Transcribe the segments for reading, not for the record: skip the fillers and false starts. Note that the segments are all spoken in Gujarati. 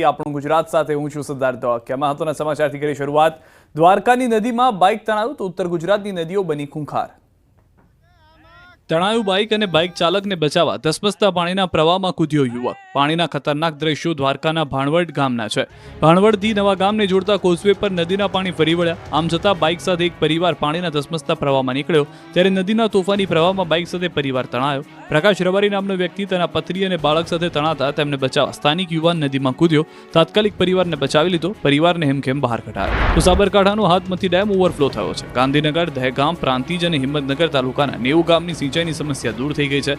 આપણું ગુજરાત સાથે હું છું સિદ્ધાર્થ ધોળકિયા। મહત્વના સમાચારથી કરી શરૂઆત। દ્વારકાની નદીમાં બાઇક તણાયું તો ઉત્તર ગુજરાતની નદીઓ બની ખૂંખાર। તણાયું બાઇક અને બાઇક ચાલકને બચાવવા ધસમસતા પાણીના પ્રવાહમાં કૂદ્યો યુવક। પાણીના ખતરનાક દ્રશ્યો દ્વારકાના ભાણવડ ગામના છે। ભાણવડથી નવા ગામને જોડતા કોઝવે પર નદીના પાણી ફરી વળ્યા। આમ છતાં બાઇક સાથે એક પરિવાર પાણીના ધસમસતા પ્રવાહમાં નીકળ્યો, ત્યારે નદીના તોફાની પ્રવાહમાં બાઇક સાથે પરિવાર તણાયો। પ્રકાશ રબારી નામનો વ્યક્તિ તેના પત્ની અને બાળક સાથે તણાતા તેમને બચાવવા સ્થાનિક યુવાન નદીમાં કૂદ્યો। તાત્કાલિક પરિવારને બચાવી લીધો, પરિવારને હેમખેમ બહાર કઢાયો। તો સાબરકાંઠાનો હાથમતી ડેમ ઓવરફ્લો થયો છે। ગાંધીનગર, દહેગામ, પ્રાંતિજ અને હિંમતનગર તાલુકાના 90 ગામની સિંચાઈની સમસ્યા દૂર થઈ ગઈ છે।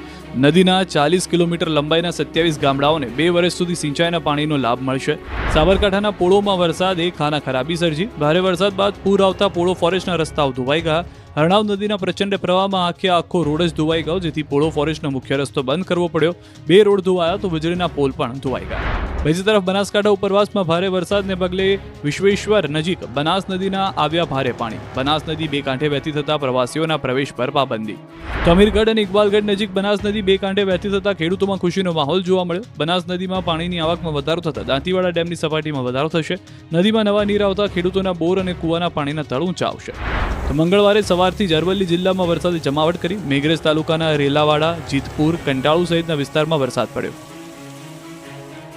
નદીના 40 કિલોમીટર લંબાઈના 27 ગામડાઓને 2 વર્ષ સુધી સિંચાઈના પાણીનો લાભ મળશે। સાબરકાંઠાના પોળોમાં વરસાદે ખાના ખરાબી સર્જી। ભારે વરસાદ બાદ પૂર આવતા પોળો ફોરેસ્ટના રસ્તાઓ ધોવાઈ ગયા। હરણાવ નદીના પ્રચંડ પ્રવાહમાં આખો રોડ જ ધોવાઈ ગયો, જેથી પોળો ફોરેસ્ટનો મુખ્ય રસ્તો બંધ કરવો પડ્યો। 2 રોડ ધોવાયા તો વીજળીના પોલ પણ ધોવાઈ ગયા। બીજી તરફ બનાસકાંઠા ઉપરવાસમાં ભારે વરસાદને પગલે વિશ્વેશ્વર નજીક બનાસ નદીના આવ્યા ભારે પાણી। બનાસ નદી બે કાંઠે વહેતી થતા પ્રવાસીઓના પ્રવેશ પર પાબંદી। તો અમીરગઢ અને ઇકબાલગઢ નજીક બનાસ નદી બે કાંઠે વહેતી થતા ખેડૂતોમાં ખુશીનો માહોલ જોવા મળ્યો। બનાસ નદીમાં પાણીની આવકમાં વધારો થતા દાંતીવાડા ડેમની સપાટીમાં વધારો થશે। નદીમાં નવા નીર આવતા ખેડૂતોના બોર અને કૂવાના પાણીના તળ ઊંચા આવશે। તો મંગળવારે સવારથી જ અરવલ્લી જિલ્લામાં વરસાદે જમાવટ કરી। મેઘરજ તાલુકાના રેલાવાડા, જીતપુર, કંટાળુ સહિતના વિસ્તારમાં વરસાદ પડ્યો।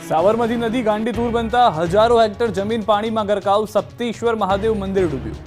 સાબરમતી નદી ગાંડીતુર બનતા હજારો હેક્ટર જમીન પાણીમાં ગરકાવ। સપ્તેશ્વર મહાદેવ મંદિર ડૂબ્યું।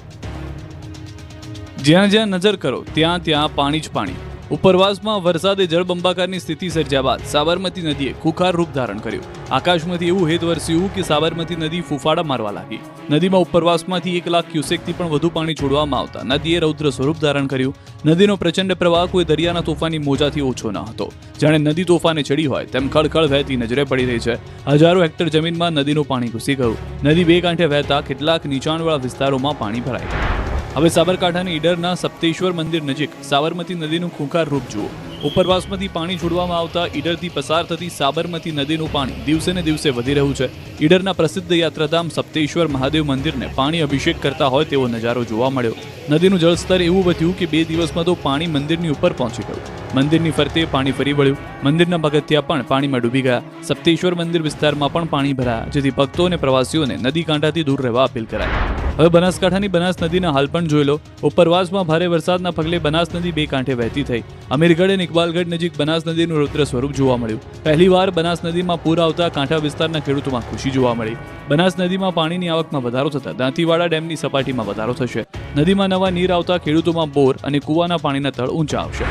જ્યાં જ્યાં નજર કરો ત્યાં પાણી જ પાણી। ઉપરવાસમાં વરસાદે જળબંબાકારની સ્થિતિ સર્જ્યા બાદ સાબરમતી નદીએ ખુખાર રૂપ ધારણ કર્યું। આકાશમાંથી એવું હેત વરસ્યું કે સાબરમતી નદી ફૂફાડા મારવા લાગી। નદીમાં ઉપરવાસમાંથી 1 લાખ ક્યુસેકથી પણ વધુ પાણી છોડવામાં આવતા નદીએ રૌદ્ર સ્વરૂપ ધારણ કર્યું। નદીનો પ્રચંડ પ્રવાહ કોઈ દરિયાના તોફાની મોજાથી ઓછો ન હતો। જાણે નદી તોફાને ચડી હોય તેમ ખળખળ વહેતી નજરે પડી રહી છે। હજારો હેક્ટર જમીનમાં નદીનું પાણી ઘૂસી ગયું। નદી બે કાંઠે વહેતા કેટલાક નીચાણવાળા વિસ્તારોમાં પાણી ભરાઈ ગયા। હવે સાબરકાંઠાની ઈડરના સપ્તેશ્વર મંદિર નજીક સાબરમતી નદીનું ખૂંખાર રૂપ જુઓ। ઉપરવાસમાંથી પાણી છોડવામાં આવતા ઈડરથી પસાર થતી સાબરમતી નદીનું પાણી દિવસે ને દિવસે વધી રહ્યું છે। ઈડરના પ્રસિદ્ધ યાત્રાધામ સપ્તેશ્વર મહાદેવ મંદિરને પાણી અભિષેક કરતા હોય તેવો નજારો જોવા મળ્યો। નદીનું જળસ્તર એવું વધ્યું કે 2 દિવસમાં તો પાણી મંદિરની ઉપર પહોંચી ગયું। મંદિરની ફરતે પાણી ફરી વળ્યું। મંદિરના પગથિયા પણ પાણીમાં ડૂબી ગયા। સપ્તેશ્વર મંદિર વિસ્તારમાં પણ પાણી ભરાયા, જેથી ભક્તો અને પ્રવાસીઓને નદી કાંઠાથી દૂર રહેવા અપીલ કરાઈ। હવે બનાસકાંઠાની બનાસ નદીના હાલ પણ જોઈ લો। ઉપરવાસમાં ભારે વરસાદના પગલે બનાસ નદી બે કાંઠે વહેતી થઈ। અમીરગઢ અને ઇકબાલગઢ નજીક બનાસ નદીનું રૌદ્ર સ્વરૂપ જોવા મળ્યું। પહેલીવાર બનાસ નદીમાં પૂર આવતા કાંઠા વિસ્તારના ખેડૂતોમાં ખુશી જોવા મળી। બનાસ નદીમાં પાણીની આવકમાં વધારો થતા દાંતીવાડા ડેમની સપાટીમાં વધારો થશે। નદીમાં નવા નીર આવતા ખેડૂતોમાં બોર અને કૂવાના પાણીના તળ ઊંચા આવશે।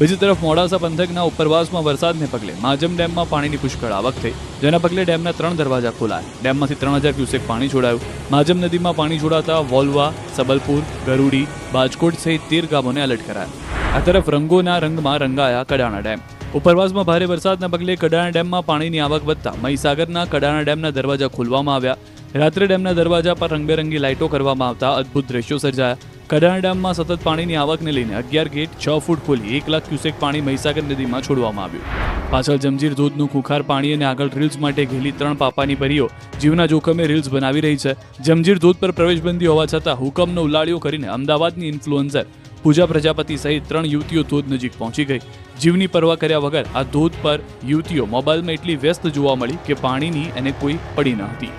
બીજી તરફ મોડાસા પંથકના ઉપરવાસમાં વરસાદને પગલે માજમ ડેમમાં પાણીની પુષ્કળ આવક થઈ, જેના પગલે ડેમના 3 દરવાજા ખોલાયા। ડેમમાંથી 3000 ક્યુસેક પાણી છોડાયું। માજમ નદીમાં પાણી છોડાતા વોલવા, સબલપુર, ગરુડી, બાજકોટ સહિત 13 ગામોને એલર્ટ કરાયા। આ તરફ રંગોના રંગમાં રંગાયા કડાણા ડેમ। ઉપરવાસમાં ભારે વરસાદના પગલે કડાણા ડેમમાં પાણીની આવક વધતા મહીસાગરના કડાણા ડેમના દરવાજા ખોલવામાં આવ્યા। રાત્રે ડેમના દરવાજા પર રંગબેરંગી લાઇટો કરવામાં આવતા અદ્ભુત દ્રશ્યો સર્જાયા। કડાણા ડેમમાં સતત પાણીની આવકને લઈને 11 ગેટ 6 ફૂટ ખોલી 1 લાખ ક્યુસેક પાણી મહીસાગર નદીમાં છોડવામાં આવ્યું। પાછળ જમજીર ધોધનું ખુખાર પાણી અને આગળ રીલ્સ માટે ઘેલી 3 પાપાની પરીઓ જીવના જોખમે રીલ્સ બનાવી રહી છે। જમજીર ધોધ પર પ્રવેશબંધી હોવા છતાં હુકમનો ઉલાળ્યો કરીને અમદાવાદની ઇન્ફ્લુએન્સર પૂજા પ્રજાપતિ સહિત 3 યુવતીઓ ધોધ નજીક પહોંચી ગઈ। જીવની પરવા કર્યા વગર આ ધોધ પર યુવતીઓ મોબાઈલમાં એટલી વ્યસ્ત જોવા મળી કે પાણીની એને કોઈ પડી ન હતી।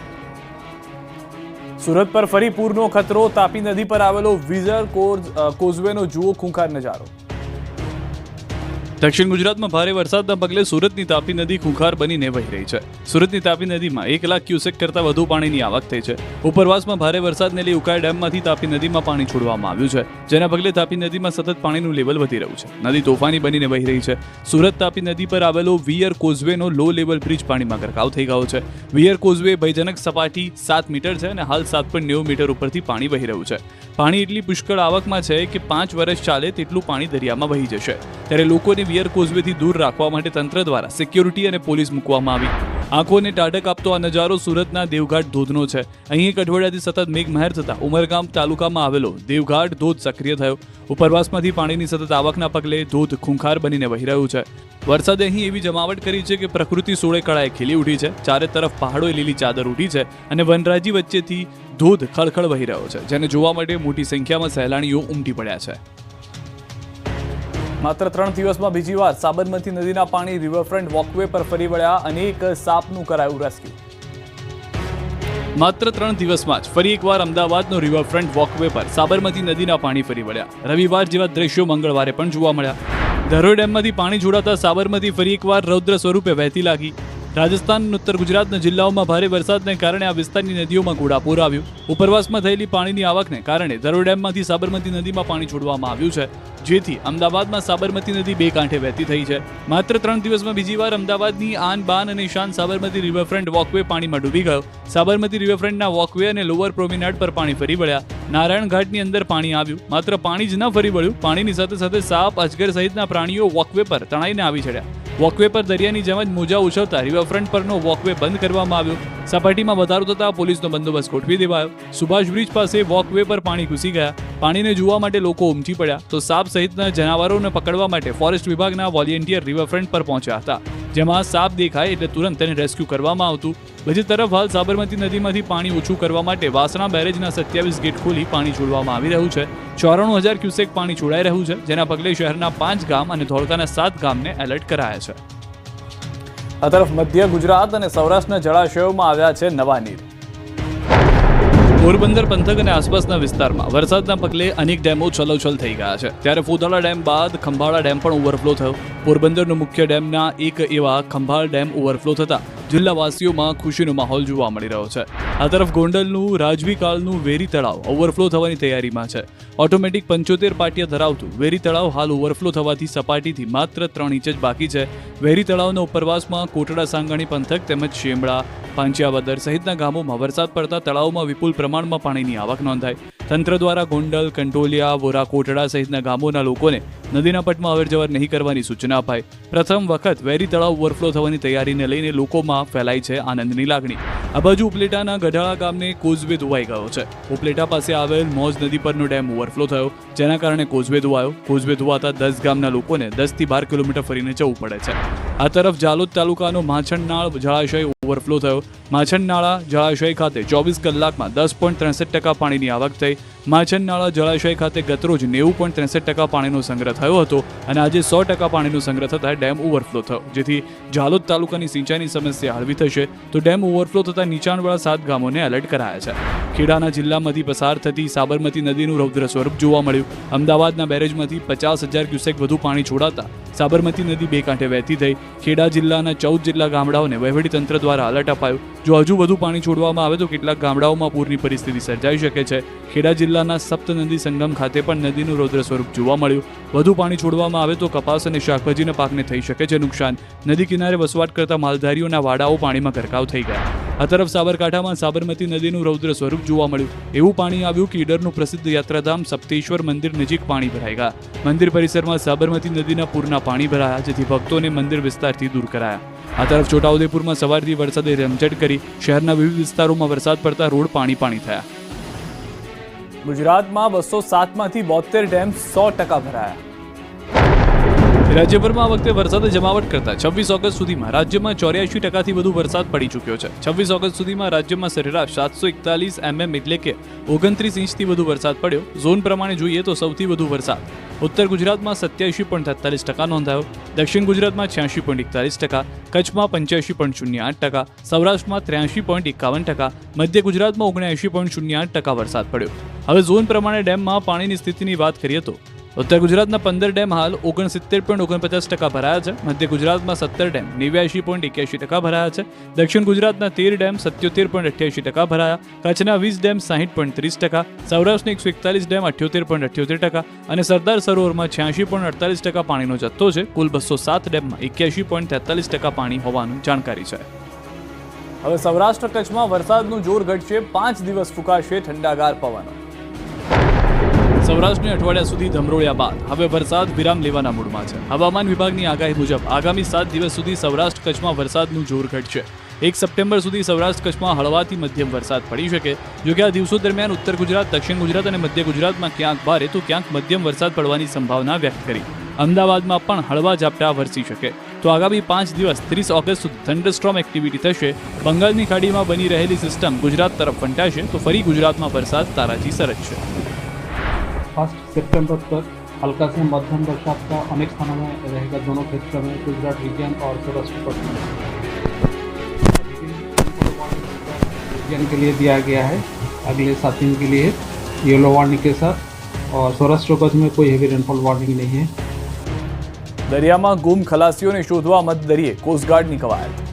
સુરત પર ફરી પૂરનો ખતરો। તાપી નદી પર આવેલો વિઝર કોઝવેનો જુઓ ખૂંખાર નજારો। દક્ષિણ ગુજરાતમાં ભારે વરસાદના પગલે સુરતની તાપી નદી ખૂંખાર બનીને વહી રહી છે। સુરતની તાપી નદીમાં 1 લાખ ક્યુસેક કરતાં વધુ પાણીની આવક થઈ છે। ઉપરવાસમાં ભારે વરસાદને લઈ ઉકાઈ ડેમમાંથી તાપી નદીમાં પાણી છોડવામાં આવ્યું છે, જેના પગલે તાપી નદીમાં સતત પાણીનું લેવલ વધી રહ્યું છે। નદી તોફાની બનીને વહી રહી છે। સુરત તાપી નદી પર આવેલો વિયર કોઝવેનો લો લેવલ બ્રિજ પાણીમાં ગરકાવ થઈ ગયો છે। વિયર કોઝવે ભયજનક સપાટી 7 મીટર છે અને હાલ 7.90 મીટર ઉપરથી પાણી વહી રહ્યું છે। પાણી એટલી પુષ્કળ આવકમાં છે કે 5 વર્ષ ચાલે તેટલું પાણી દરિયામાં વહી જશે। ત્યારે લોકોને વિયર કોઝવેથી દૂર રાખવા માટે તંત્ર દ્વારા સિક્યોરિટી અને પોલીસ મૂકવામાં આવી। આંખોને ટાઢક આપતો આ નજારો સુરતના દેવઘાટ ધોધનો છે। અહીં 1 અઠવાડિયાથી સતત મેઘમહેર થતા ઉમરગામ તાલુકામાં આવેલો દેવઘાટ ધોધ સક્રિય થયો। ઉપરવાસમાંથી પાણીની સતત આવકના પગલે ધોધ ખૂંખાર બનીને વહી રહ્યું છે। વરસાદે અહીં એવી જમાવટ કરી છે કે પ્રકૃતિ સોળે કળાએ ખીલી ઉઠી છે। ચારે તરફ પહાડોએ લીલી ચાદર ઉઠી છે અને વનરાજી વચ્ચેથી ધોધ ખળખળ વહી રહ્યો છે, જેને જોવા માટે મોટી સંખ્યામાં સહેલાણીઓ ઉમટી પડ્યા છે। માત્ર 3 દિવસમાં બીજી વાર સાબરમતી નદીના પાણી રિવરફ્રન્ટ વોકવે પર ફરી વળ્યા। અનેક સાપનું કરાયું રેસ્ક્યુ। માત્ર 3 દિવસમાં જ ફરી એકવાર અમદાવાદનો રિવરફ્રન્ટ વોકવે પર સાબરમતી નદીના પાણી ફરી વળ્યા। રવિવાર જેવા દ્રશ્યો મંગળવારે પણ જોવા મળ્યા। ધરોઈ ડેમમાંથી પાણી છોડાતા સાબરમતી ફરી એકવાર રૌદ્ર સ્વરૂપે વહેતી લાગી। રાજસ્થાન અને ઉત્તર ગુજરાતના જિલ્લાઓમાં ભારે વરસાદને કારણે આ વિસ્તારની નદીઓમાં ઘોડાપૂર આવ્યું। ઉપરવાસમાં થયેલી પાણીની આવકને કારણે ધરોઈ ડેમમાંથી સાબરમતી નદીમાં પાણી છોડવામાં આવ્યું છે, જેથી અમદાવાદમાં સાબરમતી નદી બે કાંઠે વહેતી થઈ છે। માત્ર 3 દિવસમાં બીજી વાર અમદાવાદની આન બાન અને શાન સાબરમતી રિવરફ્રન્ટ વોકવે પાણીમાં ડૂબી ગયો। સાબરમતી રિવરફ્રન્ટના વોકવે અને લોઅર પ્રોમિનાડ પર પાણી ફરી વળ્યા। નારાયણ ઘાટની અંદર પાણી આવ્યું। માત્ર પાણી જ ન ફરી વળ્યું, પાણીની સાથે સાથે સાપ, અજગર સહિતના પ્રાણીઓ વોકવે પર તણાઈને આવી ચડ્યા। વોકવે પર દરિયાની જેમ જ મોજા ઉછળતા રિવરફ્રન્ટ પરનો વોકવે બંધ કરવામાં આવ્યો। સપાટીમાં વધારો થતા પોલીસનો બંદોબસ્ત ગોઠવી દેવાયો। સુભાષ બ્રિજ પાસે વોકવે પર પાણી ઘૂસી ગયા। પાણીને જોવા માટે લોકો ઉમટી પડ્યા તો સાપ સહિતના જનાવરોને પકડવા માટે ફોરેસ્ટ વિભાગના વોલેન્ટિયર રિવરફ્રન્ટ પર પહોંચ્યા હતા, જેમાં સાપ દેખાય એટલે તુરંત તેને રેસ્ક્યુ કરવામાં આવતું। બીજી તરફ હાલ સાબરમતી નદીમાંથી પાણી ઓછું કરવા માટે વાસણા બેરેજના 27 ગેટ ખોલી પાણી છોડવામાં આવી રહ્યું છે। 94,000 ક્યુસેક પાણી છોડાઈ રહ્યું છે, જેના પગલે શહેરના 5 ગામ અને ધોળકાના 7 ગામને એલર્ટ કરાયા છે। આ તરફ મધ્ય ગુજરાત અને સૌરાષ્ટ્રના જળાશયોમાં આવ્યા છે નવા નીર। પોરબંદર પંથક અને આસપાસના વિસ્તારમાં વરસાદના પગલે અનેક ડેમો છલોછલ થઈ ગયા છે, ત્યારે ફોદાળા ડેમ બાદ ખંભાળા ડેમ પણ ઓવરફ્લો થયો। પોરબંદરનો મુખ્ય ડેમના એક એવા ખંભાળ ડેમ ઓવરફ્લો થતા જિલ્લાવાસીઓમાં ખુશીનો માહોલ જોવા મળી રહ્યો છે। આ તરફ ગોંડલનું રાજવી કાળનું વેરી તળાવ ઓવરફ્લો થવાની તૈયારીમાં છે। ઓટોમેટિક 75 પાટિયા ધરાવતું વેરી તળાવ હાલ ઓવરફ્લો થવાથી સપાટીથી માત્ર 3 ઇંચ જ બાકી છે। વેરી તળાવના ઉપરવાસમાં કોટડા સાંગાણી પંથક તેમજ શેમડા, પાંચિયાવદર સહિતના ગામોમાં વરસાદ પડતા તળાવમાં વિપુલ પ્રમાણમાં પાણીની આવક નોંધાઈ। તંત્ર દ્વારા ગોંડલ, કંટોલિયા, વોરા, કોટડા સહિતના ગામોના લોકોને નદીના પટમાં અવરજવર નહીં કરવાની સૂચના અપાઈ। પ્રથમ વખત વેરી તળાવ ઓવરફ્લો થવાની તૈયારીને લઈને લોકોમાં ફેલાઈ છે આનંદની લાગણી। આ બાજુ ઉપલેટાના ગઢાળા ગામને કોઝવે ધોવાઈ ગયો છે। ઉપલેટા પાસે આવેલ મોજ નદી પરનો ડેમ ઓવરફ્લો થયો, જેના કારણે કોઝવે ધોવાયો। કોઝવે ધોવાતા 10 ગામના લોકોને 10 થી 12 કિલોમીટર ફરીને જવું પડે છે। આ તરફ જાલોદ તાલુકાનો માછણનાળ જળાશય ઓવરફ્લો થયો। માછણનાળા જળાશય ખાતે 24 કલાકમાં 10.63% પાણીની આવક થઈ। માછણનાળા જળાશય ખાતે ગતરોજ 90.63% પાણીનો સંગ્રહ થયો હતો અને આજે 100% પાણીનો સંગ્રહ થતાં ડેમ ઓવરફ્લો થયો, જેથી જાલોદ તાલુકાની સિંચાઈની સમસ્યા હળવી થશે। તો ડેમ ઓવરફ્લો થતાં નીચાણવાળા 7 ગામોને એલર્ટ કરાયા છે। ખેડાના જિલ્લામાંથી પસાર થતી સાબરમતી નદીનું રૌદ્ર સ્વરૂપ જોવા મળ્યું। અમદાવાદના બેરેજમાંથી 50,000 ક્યુસેક વધુ પાણી છોડાતા સાબરમતી નદી બે કાંઠે વહેતી થઈ। ખેડા જિલ્લાના 14 જેટલા ગામડાઓને વહીવટીતંત્ર દ્વારા એલર્ટ અપાયું। જો હજુ વધુ પાણી છોડવામાં આવે તો કેટલાક ગામડાઓમાં પૂરની પરિસ્થિતિ સર્જાઈ શકે છે। ખેડા જિલ્લાના સપ્તનદી સંગમ ખાતે પણ નદીનું રૌદ્ર સ્વરૂપ જોવા મળ્યું। વધુ પાણી છોડવામાં આવે તો કપાસ અને શાકભાજીના પાકને થઈ શકે છે નુકસાન। નદી કિનારે વસવાટ કરતા માલધારીઓના વાડાઓ પાણીમાં ગરકાવ થઈ ગયા। આ તરફ સાબરકાંઠામાં સાબરમતી નદીનું રૌદ્ર સ્વરૂપ જોવા મળ્યું। એવું પાણી આવ્યું કે ઈડરનું પ્રસિદ્ધ યાત્રાધામ સપ્તેશ્વર મંદિર નજીક પાણી ભરાઈ ગયા। મંદિર પરિસરમાં સાબરમતી નદીના પૂરના પાણી ભરાયા, જેથી ભક્તોને મંદિર વિસ્તારથી દૂર કરાયા। આ તરફ છોટાઉદેપુરમાં સવારથી વરસાદે રમઝટ કરી શહેરના વિવિધ વિસ્તારોમાં વરસાદ પડતા રોડ પાણી થયા। ગુજરાતમાં 207માંથી 72 ડેમ 100% ભરાયા। રાજ્યભરમાં આ વખતે વરસાદે જમાવટ કરતા 26 ઓગસ્ટ સુધીમાં રાજ્યમાં 84% વધુ વરસાદ પડી ચૂક્યો છે। 26 ઓગસ્ટ સુધીમાં રાજ્યમાં સરેરાશ 741 mm એટલે કે 29 ઇંચથી વધુ વરસાદ પડ્યો। ઝોન પ્રમાણે જોઈએ તો સૌથી વધુ વરસાદ ઉત્તર ગુજરાતમાં 87.43% નોંધાયો, દક્ષિણ ગુજરાતમાં 86.41%, કચ્છમાં 85.08%, સૌરાષ્ટ્રમાં 83.51%, મધ્ય ગુજરાતમાં 79.08% વરસાદ પડ્યો। હવે ઝોન પ્રમાણે ડેમમાં પાણીની સ્થિતિની વાત કરીએ તો ઉત્તર ગુજરાતના 15 ડેમ હાલ 69.49% ભરાયા છે, મધ્ય ગુજરાતમાં 17 ડેમ 89.81% ભરાયા છે, દક્ષિણ ગુજરાતના 13 ડેમ 77.88% ભરાયા, કચ્છના 20 ડેમ 60.30%, સૌરાષ્ટ્રના 141 ડેમ 78.78% અને સરદાર સરોવરમાં 86.48% પાણીનો જથ્થો છે। કુલ 207 ડેમમાં 81.43% પાણી હોવાનું જાણકારી છે। હવે સૌરાષ્ટ્ર કચ્છમાં વરસાદનું જોર ઘટશે, 5 દિવસ ફૂંકાશે ઠંડાગાર પવનો। સૌરાષ્ટ્રને અઠવાડિયા સુધી ધમરોળ્યા બાદ હવે વરસાદ વિરામ લેવાના મૂડમાં છે। હવામાન વિભાગની આગાહી મુજબ આગામી 7 દિવસ સુધી સૌરાષ્ટ્ર કચ્છમાં વરસાદનું જોર ઘટશે। 1 સપ્ટેમ્બર સુધી સૌરાષ્ટ્ર કચ્છમાં હળવાથી મધ્યમ વરસાદ પડી શકે। જોકે આ દિવસો દરમિયાન ઉત્તર ગુજરાત, દક્ષિણ ગુજરાત અને મધ્ય ગુજરાતમાં ક્યાંક ભારે તો ક્યાંક મધ્યમ વરસાદ પડવાની સંભાવના વ્યક્ત કરી। અમદાવાદમાં પણ હળવા ઝાપટા વરસી શકે। તો આગામી 5 દિવસ 30 ઓગસ્ટ સુધી થંડરસ્ટ્રોમ એક્ટિવિટી થશે। બંગાળની ખાડીમાં બની રહેલી સિસ્ટમ ગુજરાત તરફ ફંટાશે તો ફરી ગુજરાતમાં વરસાદ તારાજી સરકશે। 1 सितंबर तक हल्का से मध्यम बरसात का अनेक स्थानों में रहेगा। दोनों क्षेत्रों में गुजरात रीजन और सौराष्ट्र पट्टी रीजन के लिए दिया गया है अगले 7 दिन के लिए येलो वार्निंग के साथ, और सौराष्ट्र कच्छ में कोई हेवी रेनफॉल वार्निंग नहीं है। દરિયામાં ગુમ ખલાસીઓને શોધવા મધદરિયે કોસ્ટગાર્ડની કવાયત.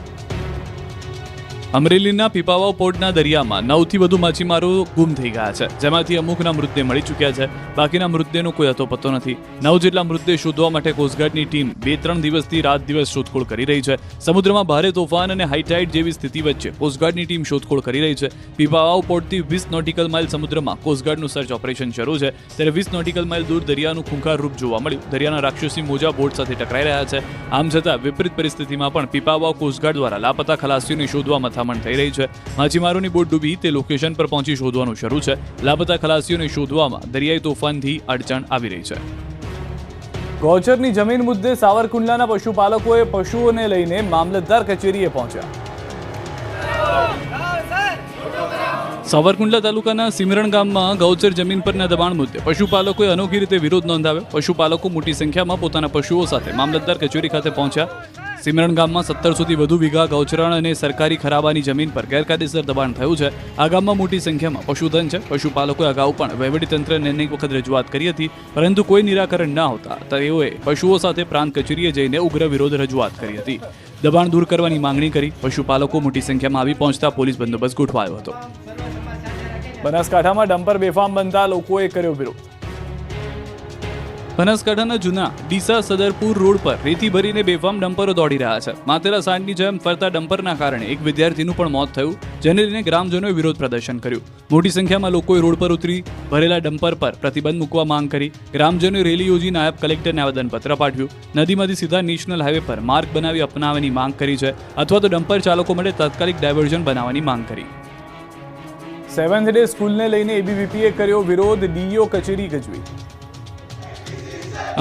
અમરેલીના પીપાવાવ પોર્ટના દરિયામાં 9થી વધુ માછીમારો ગુમ થઈ ગયા છે, જેમાંથી અમુકના મૃતદેહ મળી ચૂક્યા છે. બાકીના મૃતદેહનો કોઈ અતોપત્તો નથી. 9 જેટલા મૃતદેહ શોધવા માટે કોસ્ટગાર્ડની ટીમ 2-3 દિવસથી રાત દિવસ શોધખોળ કરી રહી છે. સમુદ્રમાં ભારે તોફાન અને હાઈ ટાઇડ જેવી સ્થિતિ વચ્ચે કોસ્ટગાર્ડની ટીમ શોધખોળ કરી રહી છે. પીપાવાવ પોર્ટથી 20 નોટિકલ માઇલ સમુદ્રમાં કોસ્ટગાર્ડનું સર્ચ ઓપરેશન શરૂ છે, ત્યારે 20 નોટિકલ માઇલ દૂર દરિયાનું ખૂંખાર રૂપ જોવા મળ્યું. દરિયાના રાક્ષસી મોજા બોટ સાથે ટકરાઈ રહ્યા છે. આમ છતાં વિપરીત પરિસ્થિતિમાં પણ પીપાવાવ કોસ્ટગાર્ડ દ્વારા લાપતા ખલાસીઓને શોધવા મથામણ થઈ રહી છે. માછીમારોની બોટ ડૂબી તે લોકેશન પર પહોંચી શોધવાનું શરૂ છે. લાપતા ખલાસીઓને શોધવામાં દરિયાઈ તોફાનથી અડચણ આવી રહી છે. ગૌચરની જમીન મુદ્દે સાવરકુંડલાના પશુપાલકોએ પશુઓને લઈને મામલતદાર કચેરીએ પહોંચ્યા. સાવરકુંડલા તાલુકાના સિમરણ ગામમાં ગૌચર જમીન પરના દબાણ મુદ્દે પશુપાલકોએ અનોખી રીતે વિરોધ નોંધાવ્યો. પશુપાલકો મોટી સંખ્યામાં પોતાના પશુઓ સાથે મામલતદાર કચેરી ખાતે પહોંચ્યા. સિમરણ ગામમાં 1700થી વધુ વીઘા ગૌચરણ અને સરકારી ખરાબાની જમીન પર ગેરકાયદેસર દબાણ થયું છે. આ ગામમાં મોટી સંખ્યામાં પશુધન છે. પશુપાલકોએ અગાઉ પણ વહીવટીતંત્રને અનેક વખત રજૂઆત કરી હતી, પરંતુ કોઈ નિરાકરણ ન આવતા તેઓએ પશુઓ સાથે પ્રાંત કચેરીએ જઈને ઉગ્ર વિરોધ રજૂઆત કરી હતી. દબાણ દૂર કરવાની માંગણી કરી. પશુપાલકો મોટી સંખ્યામાં આવી પહોંચતા પોલીસ બંદોબસ્ત ગોઠવાયો હતો. બનાસકાંઠામાં ડમ્પર બેફામ બનતા લોકોએ કર્યો વિરોધ. બનાસકાંઠાના જૂના ડીસા સદરપુર રોડ પર રેતી ભરીને બેફામ ડમ્પરો દોડી રહ્યા છે. માતેરા સાંડની જેમ ફરતા ડમ્પરના કારણે એક વિદ્યાર્થીનું પણ મોત થયું, જેને લઈને ગ્રામજનોએ વિરોધ પ્રદર્શન કર્યું. મોટી સંખ્યામાં લોકોએ રોડ પર ઉતરી ભરેલા ડમ્પર પર પ્રતિબંધ મૂકવા માંગ કરી. ગ્રામજનોએ રેલી યોજી નાયબ કલેક્ટરને આવેદનપત્ર પાઠવ્યું. નદીમાંથી સીધા નેશનલ હાઈવે પર માર્ગ બનાવી અપનાવવાની માંગ કરી છે, અથવા તો ડમ્પર ચાલકો માટે તાત્કાલિક ડાયવર્ઝન બનાવવાની માંગ કરી. 7th ડે સ્કૂલને લઈને એબીવીપીએ કર્યો વિરોધ. ડીઈઓ કચેરી ગજવી.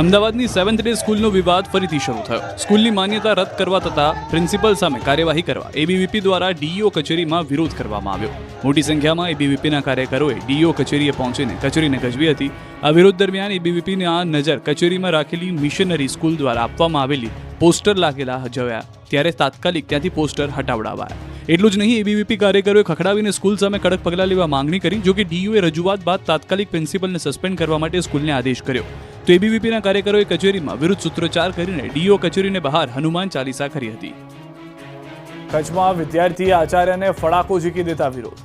અમદાવાદની 7th ડે સ્કૂલનો વિવાદ ફરીથી શરૂ થયો. સ્કૂલની માન્યતા રદ કરવા તથા પ્રિન્સિપલ સામે કાર્યવાહી કરવા એબીવીપી દ્વારા ડીઈઓ કચેરીમાં વિરોધ કરવામાં આવ્યો. મોટી સંખ્યામાં એબીવીપીના કાર્યકરોએ ડીઈઓ કચેરીએ પહોંચીને કચેરીને ગજવી હતી. આ વિરોધ દરમિયાન એબીવીપીની આ નજર કચેરીમાં રાખેલી મિશનરી સ્કૂલ દ્વારા આપવામાં આવેલી પોસ્ટર લાગેલા જોયા, ત્યારે તાત્કાલિક ત્યાંથી પોસ્ટર હટાવડાવાયા. એટલું જ નહીં, એબીવીપી કાર્યકરોએ ખખડાવીને સ્કૂલ સામે કડક પગલાં લેવા માંગણી કરી. જો કે ડીઈઓએ રજૂઆત બાદ તાત્કાલિક પ્રિન્સિપલને સસ્પેન્ડ કરવા માટે સ્કૂલને આદેશ કર્યો. તો એબીવીપીના કાર્યકરોએ કચેરીમાં વિરુદ્ધ સૂત્રોચ્ચાર કરીને ડીઈઓ કચેરીને બહાર હનુમાન ચાલીસા કરી હતી. કચ્છમાં વિદ્યાર્થીએ આચાર્યને ફડાકો ઝીકી દેતા વિરોધ.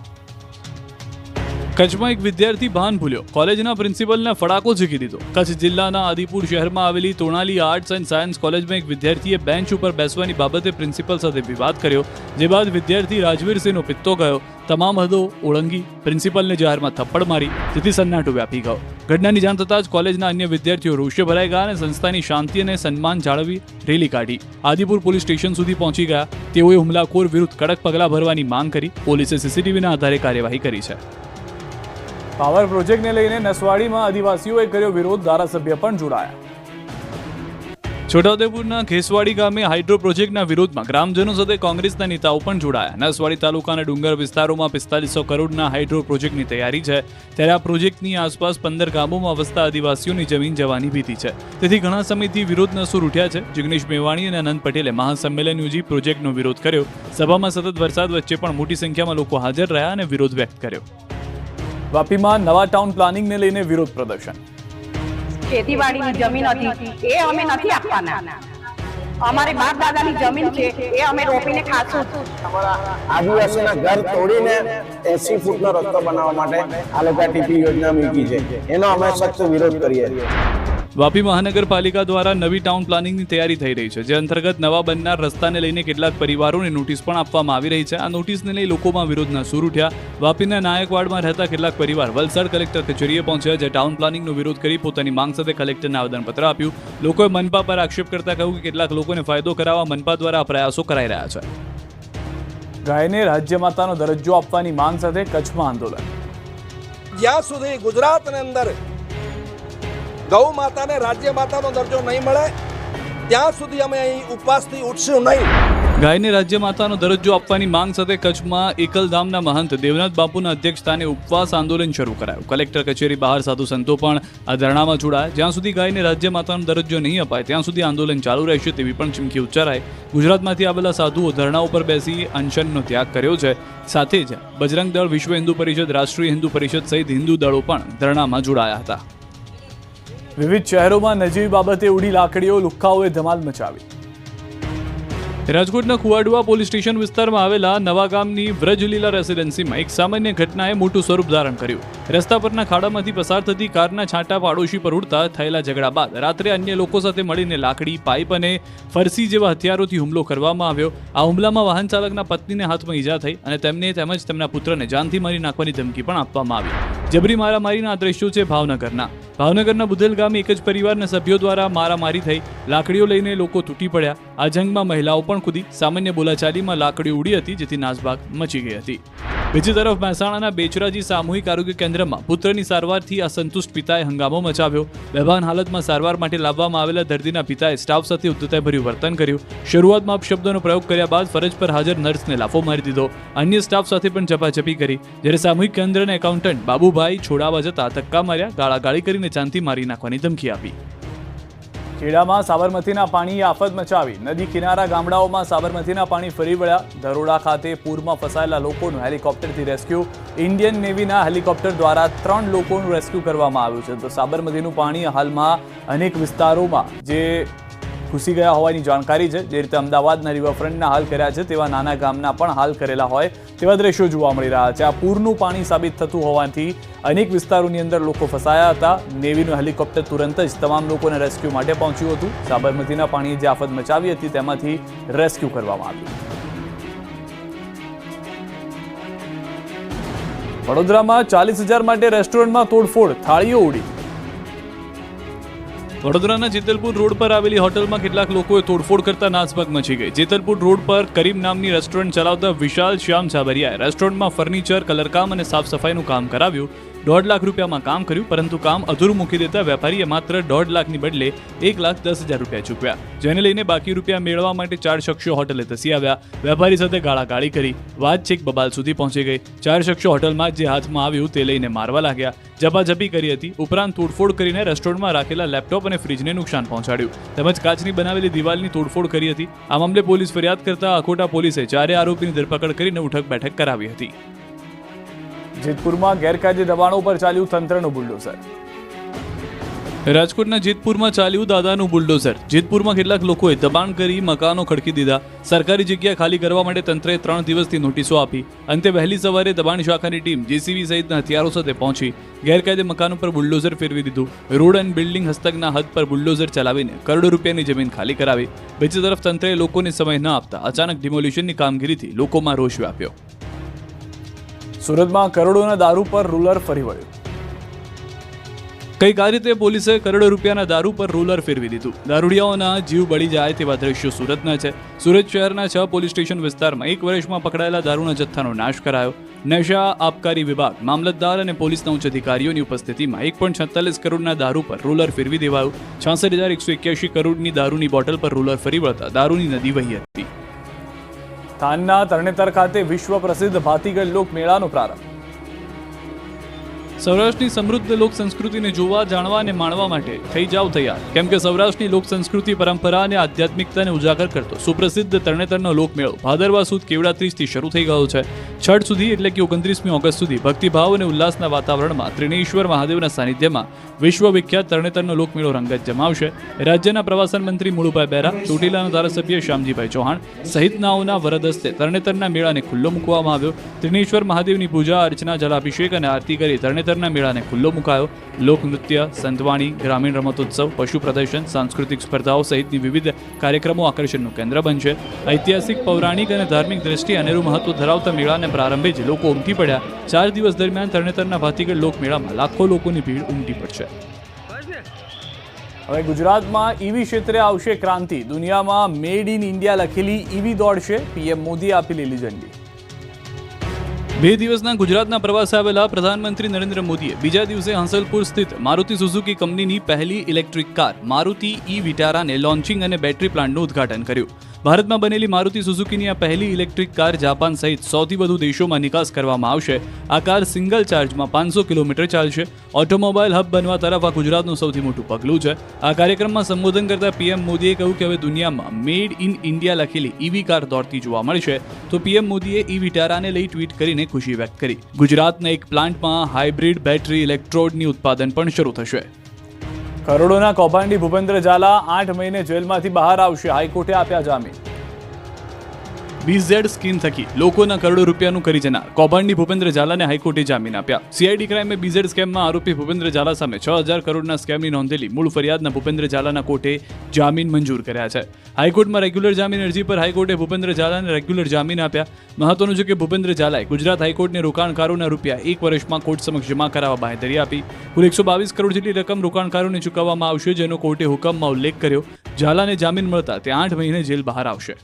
કચ્છમાં એક વિદ્યાર્થી ભાન ભૂલ્યો, કોલેજના પ્રિન્સિપલને ફડાકો ઝીકી દીધો. કચ્છ જિલ્લાના આદિપુર શહેરમાં આવેલી તોણાલી આર્ટ્સ એન્ડ સાયન્સ કોલેજમાં એક વિદ્યાર્થીએ બેન્ચ ઉપર બેસવાની બાબતે પ્રિન્સિપલ સાથે વિવાદ કર્યો, જે બાદ વિદ્યાર્થી રાજવીરસિંહનો પિત્તો ગયો. તમામ હદો ઓળંગી પ્રિન્સિપલને જાહેરમાં થપ્પડ મારી, જેથી સન્નાટો વ્યાપી ગયો. ઘટનાની જાણ થતાં જ કોલેજના અન્ય વિદ્યાર્થીઓ રોષે ભરાઈ ગયા અને સંસ્થાની શાંતિ અને સન્માન જાળવી રેલી કાઢી આદિપુર પોલીસ સ્ટેશન સુધી પહોંચી ગયા. તેઓએ હુમલાખોર વિરુદ્ધ કડક પગલાં ભરવાની માંગ કરી. પોલીસે સીસીટીવીના આધારે કાર્યવાહી કરી છે. પાવર પ્રોજેક્ટને લઈને નસવાડીમાં આદિવાસીઓએ કર્યો વિરોધ. ધારાસભ્ય પણ જોડાયા. છોટાઉદેપુરના ખેસવાડી ગામે હાઇડ્રો પ્રોજેક્ટના વિરોધમાં ગ્રામજનો સાથે કોંગ્રેસના નેતાઓ પણ જોડાયા. નસવાડી તાલુકાના ડુંગર વિસ્તારોમાં 4500 કરોડના હાઇડ્રો પ્રોજેક્ટની તૈયારી છે, ત્યારે આ પ્રોજેક્ટની આસપાસ 15 ગામોમાં વસતા આદિવાસીઓની જમીન જવાની ભીતિ છે. તેથી ઘણા સમયથી વિરોધના સૂર ઉઠ્યા છે. જિગ્નેશ મેવાણી અને આનંદ પટેલે મહાસંમેલન યોજી પ્રોજેક્ટનો વિરોધ કર્યો. સભામાં સતત વરસાદ વચ્ચે પણ મોટી સંખ્યામાં લોકો હાજર રહ્યા અને વિરોધ વ્યક્ત કર્યો. વાપીમાં નવા ટાઉન પ્લાનિંગને લઈને વિરોધ પ્રદર્શન. ખેતીવાડીની જમીન હતી એ અમે નથી આપવાના. અમારી બાપ દાદાની જમીન છે એ અમે રોપીને ખાશું. આદિવાસીના ઘર તોડીને 80 ફૂટનો રસ્તો બનાવવા માટે આ લોકો ટીપી યોજના મૂકી છે, એનો અમે સખ્ત વિરોધ કરીએ છીએ. વાપી મહાનગરપાલિકા દ્વારા નવી ટાઉન પ્લાનિંગની તૈયારી થઈ રહી છે, જે અંતર્ગત નવા બનનાર રસ્તાને લઈને કેટલાક પરિવારોને નોટિસ પણ આપવામાં આવી રહી છે. આ નોટિસને લઈ લોકોમાં વિરોધના સૂર ઉઠ્યા. વાપીના નાયકવાડમાં રહેતા કેટલાક પરિવાર વલસાડ કલેક્ટર કચેરીએ પહોંચ્યા, જે ટાઉન પ્લાનિંગનો વિરોધ કરી પોતાની માંગ સાથે કલેક્ટરને આવેદનપત્ર આપ્યું. લોકોએ મનપા પર આક્ષેપ કરતા કહ્યું કે કેટલાક લોકોને ફાયદો કરાવવા મનપા દ્વારા પ્રયાસો કરાઈ રહ્યા છે. ગાયને રાજ્ય માતાનો દરજ્જો આપવાની માંગ સાથે કચ્છમાં આંદોલન. જ્યાં સુધી ગુજરાતની અંદર ગૌ માતાને રાજ્ય માતાનો દરજ્જો નહીં મળે ત્યાં સુધી અમે અહીં ઉપવાસથી ઉઠશું નહીં. ગાયને રાજ્ય માતાનો દરજ્જો આપવાની માંગ સાથે કચ્છમાં એકલધામના મહંત દેવનાથ બાપુના અધ્યક્ષસ્થાને ઉપવાસ આંદોલન શરૂ કરાયું. કલેક્ટર કચેરી બહાર સાધુ સંતો પણ આ ધરણામાં જોડાયા. જ્યાં સુધી ગાયને રાજ્ય માતાનો દરજ્જો નહીં અપાય ત્યાં સુધી આંદોલન ચાલુ રહેશે તેવી પણ ચીમકી ઉચ્ચારાઈ. ગુજરાતમાંથી આવેલા સાધુઓ ધરણા ઉપર બેસી અનશનનો ત્યાગ કર્યો છે. સાથે જ બજરંગ દળ, વિશ્વ હિન્દુ પરિષદ, રાષ્ટ્રીય હિન્દુ પરિષદ સહિત હિન્દુ દળો પણ ધરણામાં જોડાયા હતા. વિવિધ શહેરોમાં નજીવી બાબતે ઉડી લાકડીઓ, લુખ્ખાઓએ ધમાલ મચાવી. રાજકોટના કુવાડવા પોલીસ સ્ટેશન વિસ્તારમાં આવેલા નવાગામની વ્રજલીલા રેસિડેન્સીમાં એક સામાન્ય ઘટનાએ મોટું સ્વરૂપ ધારણ કર્યું. રસ્તા પરના ખાડામાંથી પસાર થતી કારના છાંટા પાડોશી પર ઉડતા થયેલા ઝઘડા બાદ રાત્રે અન્ય લોકો સાથે મળીને લાકડી, પાઇપ અને ફરસી જેવા હથિયારોથી હુમલો કરવામાં આવ્યો. આ હુમલામાં વાહન ચાલકના પત્નીને હાથમાં ઈજા થઈ અને તેમને તેમજ તેમના પુત્રને જાનથી મારી નાખવાની ધમકી પણ આપવામાં આવી. જબરી મારામારીના આ દ્રશ્યો છે ભાવનગરના બુધેલ ગામે એક જ પરિવારના સભ્યો દ્વારા મારામારી થઈ. લાકડીઓ લઈને લોકો તૂટી પડ્યા. આ જંગમાં મહિલાઓ પણ કૂદી. સામાન્ય બોલાચાલીમાં લાકડીઓ ઉડી હતી જેથી નાસભાગ મચી ગઈ હતી. બીજી તરફ મહેસાણાના બેચરાજી સામૂહિક આરોગ્ય કેન્દ્રમાં પુત્રની સારવારથી અસંતુષ્ટ પિતાએ હંગામો મચાવ્યો. બેભાન હાલતમાં સારવાર માટે લાવવામાં આવેલા દર્દીના પિતાએ સ્ટાફ સાથે ઉદ્ધતાભર્યું વર્તન કર્યું. શરૂઆતમાં અપશબ્દોનો પ્રયોગ કર્યા બાદ ફરજ પર હાજર નર્સને લાફો મારી દીધો. અન્ય સ્ટાફ સાથે પણ ઝપાઝપી કરી. જ્યારે સામૂહિક કેન્દ્રના એકાઉન્ટન્ટ બાબુભાઈ છોડાવવા જતા ધક્કા માર્યા, ગાળાગાળી કરીને જાનથી મારી નાખવાની ધમકી આપી. ખેડામાં સાબરમતીના પાણીએ આફત મચાવી. નદી કિનારા ગામડાઓમાં સાબરમતીના પાણી ફરી વળ્યા. ધરોડા ખાતે પૂરમાં ફસાયેલા લોકોનું હેલિકોપ્ટરથી રેસ્ક્યુ. ઇન્ડિયન નેવીના હેલિકોપ્ટર દ્વારા 3 લોકોનું રેસ્ક્યુ કરવામાં આવ્યું છે. તો સાબરમતીનું પાણી હાલમાં અનેક વિસ્તારોમાં જે ઘૂસી ગયા હોવાની જાણકારી છે. જે રીતે અમદાવાદના રિવરફ્રન્ટના હાલ કર્યા છે તેવા નાના ગામના પણ હાલ કરેલા હોય તેવા દ્રશ્યો જોવા મળી રહ્યા છે. આ પૂરનું પાણી સાબિત થતું હોવાથી અનેક વિસ્તારોની અંદર લોકો ફસાયા હતા. નેવીનું હેલિકોપ્ટર તુરંત જ તમામ લોકોને રેસ્ક્યુ માટે પહોંચ્યું હતું. સાબરમતીના પાણીએ જે આફત મચાવી હતી તેમાંથી રેસ્ક્યુ કરવામાં આવ્યું. વડોદરામાં 40,000 માટે રેસ્ટોરન્ટમાં તોડફોડ, થાળીઓ ઉડી. વડોદરાના જેતલપુર રોડ પર આવેલી હોટલમાં કેટલાક લોકોએ તોડફોડ કરતા નાસભાગ મચી ગઈ. જેતલપુર રોડ પર કરીમ નામની રેસ્ટોરન્ટ ચલાવતા વિશાલ શ્યામ છાબરિયાએ રેસ્ટોરન્ટમાં ફર્નિચર, કલરકામ અને સાફ સફાઈનું કામ કરાવ્યું. 1.5 લાખ રૂપિયામાં કામ કર્યું, પરંતુ કામ અધૂરું મૂકી દેતા વેપારીએ માત્ર 1.5 લાખની બદલે 1,10,000 રૂપિયા ચૂકવ્યા. જેને લઈને બાકી રૂપિયા મેળવવા માટે 4 શખ્સો હોટલે ધસી આવ્યા. વેપારી સાથે ગાળાગાળી કરી. વાત છેક બબાલ સુધી પહોંચી ગઈ. 4 શખ્સો હોટલમાં જે હાથમાં આવ્યું તે લઈને મારવા લાગ્યા. ઝપાઝપી કરી હતી. ઉપરાંત તોડફોડ કરીને રેસ્ટોરન્ટમાં રાખેલા લેપટોપ અને ફ્રીજને નુકસાન પહોંચાડ્યું. તેમજ કાચની બનાવેલી દિવાલની તોડફોડ કરી હતી. આ મામલે પોલીસ ફરિયાદ કરતા અકોટા પોલીસે 4 આરોપીની ધરપકડ કરીને ઉઠક બેઠક કરાવી હતી. જેતપુરમાં ગેરકાયદે દબાણો પર ચાલ્યું તંત્રનું બુલડોઝર. રાજકોટના જેતપુરમાં ચાલ્યું દાદાનું બુલડોઝર. જેતપુરમાં કેટલાક લોકોએ દબાણ કરી મકાનો ખડકી દીધા. સરકારી જગ્યા ખાલી કરવા માટે તંત્રએ 3 દિવસથી નોટિસો આપી. અંતે વહેલી સવારે દબાણ શાખાની ટીમ જેસીબી સહિતના હથિયારો સાથે પહોંચી ગેરકાયદે મકાનો પર બુલડોઝર ફેરવી દીધું. રોડ એન્ડ બિલ્ડિંગ હસ્તકના હદ પર બુલડોઝર ચલાવીને કરોડો રૂપિયાની જમીન ખાલી કરાવી. બીજી તરફ તંત્રએ લોકોને સમય ન આપતા અચાનક ડિમોલિશનની કામગીરીથી લોકોમાં રોષ વ્યાપ્યો. સુરતમાં કરોડોના દારૂ પર રૂલર ફરી વળ્યું. કઈક આ રીતે પોલીસે કરોડો રૂપિયાના દારૂ પર રૂલર ફેરવી દીધું. દારૂડિયાઓના જીવ બળી જાય તેવા દ્રશ્યો સુરતના છે. સુરત શહેરના 6 પોલીસ સ્ટેશન વિસ્તારમાં 1 વર્ષમાં પકડાયેલા દારૂના જથ્થાનો નાશ કરાયો. નશા આબકારી વિભાગ, મામલતદાર અને પોલીસના ઉચ્ચ અધિકારીઓની ઉપસ્થિતિમાં 1.46 કરોડના દારૂ પર રૂલર ફેરવી દેવાયું. 66,181 કરોડની દારૂની બોટલ પર રૂલર ફરી વળતા દારૂની નદી વહી હતી. થાનના તરણેતર ખાતે વિશ્વ પ્રસિદ્ધ ભાતીગળ લોક મેળાનો પ્રારંભ. સૌરાષ્ટ્રની સમૃદ્ધ લોક સંસ્કૃતિને જોવા, જાણવા અને માણવા માટે થઈ જાવ તૈયાર. કેમ કે સૌરાષ્ટ્રની લોક સંસ્કૃતિ, પરંપરા અને આધ્યાત્મિકતાને ઉજાગર કરતો સુપ્રસિદ્ધ તરણેતરનો લોકમેળો ભાદરવા સુદ કેવડા 30થી શરૂ થઈ ગયો છે. છઠ સુધી એટલે કે 29મી ઓગસ્ટ સુધી ભક્તિભાવ અને ઉલ્લાસના વાતાવરણમાં ત્રિનેશ્વર મહાદેવના સાનિધ્યમાં વિશ્વ વિખ્યાત તરણેતરનો લોકમેળો રંગત જમાવશે. રાજ્યના પ્રવાસન મંત્રી મુળુભાઈ બેરા, ચોટીલાના ધારાસભ્ય શ્યામજીભાઈ ચૌહાણ સહિતનાઓના વરદ હસ્તે તરણેતરના મેળાને ખુલ્લો મૂકવામાં આવ્યો. ત્રિનેશ્વર મહાદેવની પૂજા અર્ચના, જલાભિષેક અને આરતી કરી તરણેતરના મેળાને ખુલ્લો મુકાયો. લોકનૃત્ય, સંતવાણી, ગ્રામીણ રમતોત્સવ, પશુ પ્રદર્શન, સાંસ્કૃતિક સ્પર્ધાઓ સહિતની વિવિધ કાર્યક્રમો આકર્ષણનું કેન્દ્ર બનશે. ઐતિહાસિક, પૌરાણિક અને ધાર્મિક દ્રષ્ટિએ અનેરું મહત્વ ધરાવતા મેળાને પ્રારંભે જ લોકો ઉમટી પડ્યા. 4 દિવસ દરમિયાન તરણેતરના ભાતીગળ લોકમેળામાં લાખો લોકોની ભીડ ઉમટી પડશે. હવે ગુજરાતમાં ઈવી ક્ષેત્રે આવશે ક્રાંતિ. દુનિયામાં મેડ ઇન ઇન્ડિયા લખેલી ઈવી દોડશે. પીએમ મોદીએ આપી લીલી ઝંડી. 2 દિવસના ગુજરાતના પ્રવાસે આવેલા પ્રધાનમંત્રી નરેન્દ્ર મોદીએ બીજા દિવસે હંસલપુર સ્થિત મારુતિ સુઝુકી કંપનીની પહેલી ઇલેક્ટ્રિક કાર મારુતિ ઈ વિટારાને લોન્ચિંગ અને બેટરી પ્લાન્ટનું ઉદ્ઘાટન કર્યું. ભારતમાં બનેલી મારુતિ સુઝુકીની આ પહેલી ઇલેક્ટ્રિક કાર જાપાન સહિત સૌથી વધુ દેશોમાં નિકાસ કરવામાં આવશે. આ કાર સિંગલ ચાર્જમાં 500 કિલોમીટર ચાલશે. ઓટોમોબાઈલ હબ બનવા તરફ આ ગુજરાતનું સૌથી મોટું પગલું છે. આ કાર્યક્રમમાં સંબોધન કરતા પીએમ મોદીએ કહ્યું કે હવે દુનિયામાં મેડ ઇન ઇન્ડિયા લખેલી ઈવી કાર દોડતી જોવા મળશે. તો પીએમ મોદીએ ઈ વિટારાને લઈ ટ્વીટ કરીને ખુશી વ્યક્ત કરી. ગુજરાતના એક પ્લાન્ટમાં હાઇબ્રિડ બેટરી ઇલેક્ટ્રોડની ઉત્પાદન પણ શરૂ થશે. કરોડોના કૌભાંડી ભૂપેન્દ્ર ઝાલા 8 મહિને જેલમાંથી બહાર આવશે. હાઈકોર્ટે આપ્યા જામીન. BZ સ્કીમ થકી લોકોના કરોડો રૂપિયાનું કરી જનાર કૌભાંડી ભૂપેન્દ્ર ઝાલાને હાઈકોર્ટે જામીન આપ્યા. CID ક્રાઇમે BZ સ્કેમમાં આરોપી ભૂપેન્દ્ર ઝાલા સામે 6000 કરોડના સ્કેમની નોંધેલી મૂળ ફરિયાદના ભૂપેન્દ્ર ઝાલાના કોર્ટે જામીન મંજૂર કર્યા છે. હાઈકોર્ટમાં રેગ્યુલર જામીન અરજી પર હાઈકોર્ટે ભૂપેન્દ્ર ઝાલાને રેગ્યુલર જામીન આપ્યા. મહત્વનું છે કે ભૂપેન્દ્ર ઝાલાએ ગુજરાત હાઈકોર્ટને રોકાણકારોના રૂપિયા 1 વર્ષમાં કોર્ટ સમક્ષ જમા કરાવવા બાંહેધરી આપી. કુલ 122 કરોડ જેટલી રકમ રોકાણકારોને ચૂકવવામાં આવશે, જેનો કોર્ટે હુકમમાં ઉલ્લેખ કર્યો. ઝાલાને જામીન મળતા તે 8 મહિને જેલ બહાર આવશે.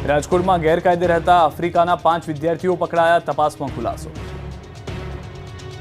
રાજકોટમાં ગેરકાયદે રહેતા આફ્રિકાના 5 વિદ્યાર્થીઓ પકડાયા. તપાસમાં ખુલાસો.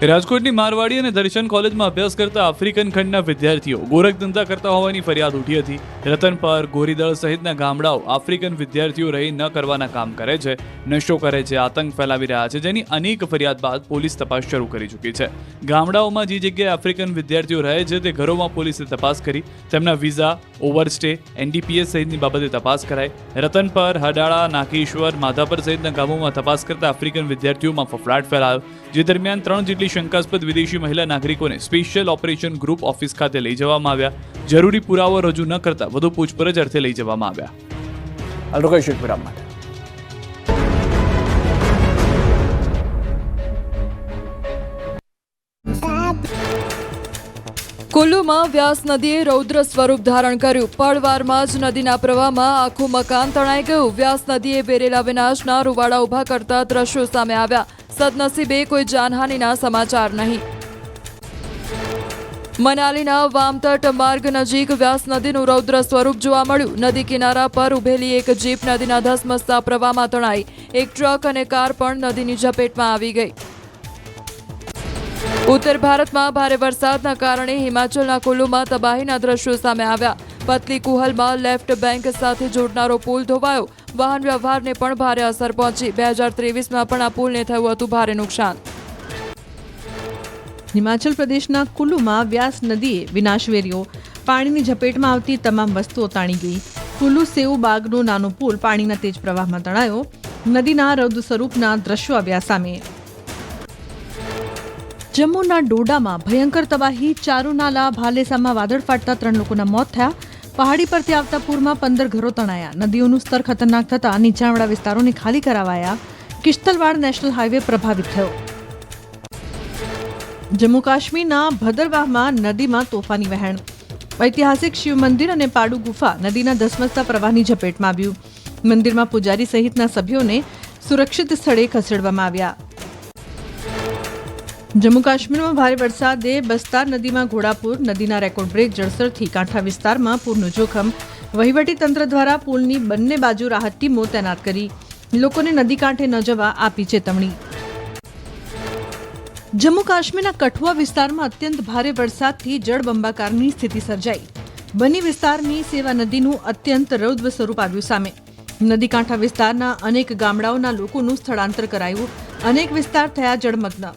રાજકોટની મારવાડી અને દર્શન કોલેજમાં અભ્યાસ કરતા આફ્રિકન ખંડના વિદ્યાર્થીઓ ગોરખધંધા કરતા હોવાની ફરિયાદ ઉઠી હતી. રતનપર, ગોરીદળ સહિતના ગામડાઓ આફ્રિકન વિદ્યાર્થીઓ રહી ન કરવાના કામ કરે છે, નશો કરે છે, આતંક ફેલાવી રહ્યા છે, જેની અનેક ફરિયાદ બાદ પોલીસ તપાસ શરૂ કરી ચૂકી છે. ગામડાઓમાં જે જગ્યાએ આફ્રિકન વિદ્યાર્થીઓ રહે છે તે ઘરોમાં પોલીસે તપાસ કરી. તેમના વિઝા, ઓવરસ્ટે, NDPS સહિતની બાબતે તપાસ કરાઈ. રતનપર, હડાળા, નાકેશ્વર, માધાપર સહિતના ગામોમાં તપાસ કરતા આફ્રિકન વિદ્યાર્થીઓમાં ફફડાટ ફેલાયો. જે દરમિયાન 3 જેટલી શંકાસ્પદ વિદેશી મહિલા નાગરિકોને સ્પેશિયલ ઓપરેશન ગ્રુપ ઓફિસ ખાતે લઈ જવામાં આવ્યા. જરૂરી પુરાવો રજૂ ન કરતા વધુ પૂછપરછ અર્થે લઈ જવામાં આવ્યા. અલ્રોકેશ વિરામ માટે. કુલ્લુમાં વ્યાસ નદીએ રૌદ્ર સ્વરૂપ ધારણ કર્યું. પળવારમાં જ નદીના પ્રવાહમાં આખું મકાન તણાઈ ગયું. વ્યાસ નદીએ વેરેલા વિનાશના રૂવાડા ઊભા કરતા દ્રશ્યો સામે આવ્યા. સદનસીબે કોઈ જાનહાનિના સમાચાર નહીં. મનાલીના વામતટ માર્ગ નજીક વ્યાસ નદીનું રૌદ્ર સ્વરૂપ જોવા મળ્યું. નદી કિનારા પર ઉભેલી એક જીપ નદીના ધસમસતા પ્રવાહમાં તણાઈ. એક ટ્રક અને કાર પણ નદીની ઝપેટમાં આવી ગઈ. ઉત્તર ભારતમાં ભારે વરસાદના કારણે હિમાચલના કુલ્લુમાં તબાહીના દ્રશ્યો સામે આવ્યા. પતલી કુહલમાં લેફ્ટ બેંક સાથે જોડનારો પુલ ધોવાયો. વાહન વ્યવહારને પણ ભારે અસર પહોંચી. 2023માં પણ આ પુલને થયું હતું ભારે નુકસાન. હિમાચલ પ્રદેશના કુલ્લુમાં વ્યાસ નદીએ વિનાશ વેર્યો. પાણીની ઝપેટમાં આવતી તમામ વસ્તુઓ તાણી ગઈ. કુલ્લુ સેઉ બાગનો નાનો પુલ પાણીના તેજ પ્રવાહમાં તણાયો. નદીના રૌદ્ર સ્વરૂપના દ્રશ્યો આવ્યા સામે. જમ્મુના ડોડામાં ભયંકર તબાહી. ચારુનાલા ભાલેસામાં વાદળ ફાટતા 3 લોકોના મોત થયા. પહાડી પરથી આવતા પૂરમાં 15 ઘરો તણાયા. નદીઓનું સ્તર ખતરનાક થતાં નીચાણવાળા વિસ્તારોને ખાલી કરાવાયા. કિશ્તલવાડ નેશનલ હાઈવે પ્રભાવિત થયો. જમ્મુ કાશ્મીરના ભદરવાહમાં નદીમાં તોફાની વહેણ. ઐતિહાસિક શિવ મંદિર અને પાડુ ગુફા નદીના ધસમસતા પ્રવાહની ઝપેટમાં આવ્યું. મંદિરમાં પૂજારી સહિતના સભ્યોને સુરક્ષિત સ્થળે ખસેડવામાં આવ્યા. જમ્મુ કાશ્મીરમાં ભારે વરસાદે બસ્તાર નદીમાં ઘોડાપુર. નદીના રેકોર્ડ બ્રેક જળસ્તરથી કાંઠા વિસ્તારમાં પૂરનું જોખમ. વહીવટી તંત્ર દ્વારા પુલની બંને બાજુ રાહત ટીમો તૈનાત કરી. લોકોને નદી કાંઠે ન જવા આપી ચેતવણી. જમ્મુ કાશ્મીરના કઠુઆ વિસ્તારમાં અત્યંત ભારે વરસાદથી જળબંબાકારની સ્થિતિ સર્જાઈ. બની વિસ્તારની સેવા નદીનું અત્યંત રૌદ્ર સ્વરૂપ આવ્યું સામે. નદી કાંઠા વિસ્તારના અનેક ગામડાઓના લોકોનું સ્થળાંતર કરાયું. અનેક વિસ્તાર થયા જળમગ્ન.